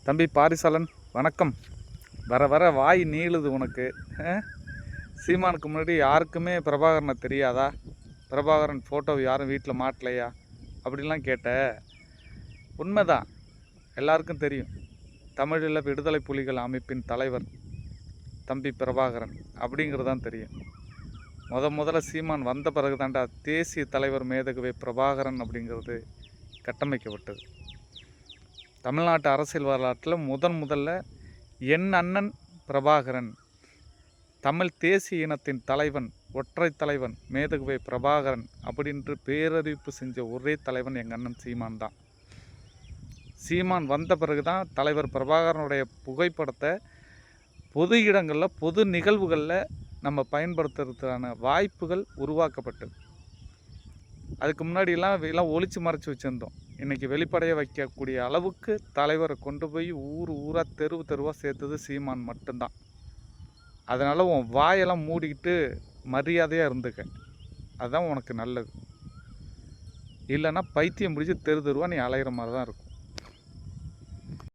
தம்பி பாரிசாலன் வணக்கம். வர வர வாய் நீளுது உனக்கு. சீமானுக்கு முன்னாடி யாருக்குமே பிரபாகரனை தெரியாதா? பிரபாகரன் ஃபோட்டோ யாரும் வீட்டில் மாட்டலையா அப்படின்லாம் கேட்ட. உண்மைதான், எல்லாருக்கும் தெரியும். தமிழில் விடுதலை புலிகள் அமைப்பின் தலைவர் தம்பி பிரபாகரன் அப்படிங்கிறதான் தெரியும். முதல்ல சீமான் வந்த பிறகு தாண்டா தேசிய தலைவர் மேதகுவே பிரபாகரன் அப்படிங்கிறது கட்டமைக்கப்பட்டது. தமிழ்நாட்டு அரசியல் வரலாற்றில் முதல்ல என் அண்ணன் பிரபாகரன், தமிழ் தேசிய இனத்தின் தலைவன், ஒற்றை தலைவன் மேதகுவே பிரபாகரன் அப்படின்று பேரறிவிப்பு செஞ்ச ஒரே தலைவன் எங்கள் அண்ணன் சீமான் தான். சீமான் வந்த பிறகு தான் தலைவர் பிரபாகரனுடைய புகைப்படத்தை பொது இடங்களில் பொது நிகழ்வுகளில் நம்ம பயன்படுத்துறதுக்கான வாய்ப்புகள் உருவாக்கப்பட்டது. அதுக்கு முன்னாடியெல்லாம் ஒளிச்சு மறைச்சி வச்சுருந்தோம். இன்றைக்கி வெளிப்படைய வைக்கக்கூடிய அளவுக்கு தலைவரை கொண்டு போய் ஊராக தெருவாக சேர்த்தது சீமான் மட்டும்தான். அதனால் உன் வாயெல்லாம் மூடிக்கிட்டு மரியாதையாக இருந்துக்க, அதுதான் உனக்கு நல்லது. இல்லைன்னா பைத்தியம் முடிச்சு தெருவாக நீ அலையிற மாதிரி தான் இருக்கும்.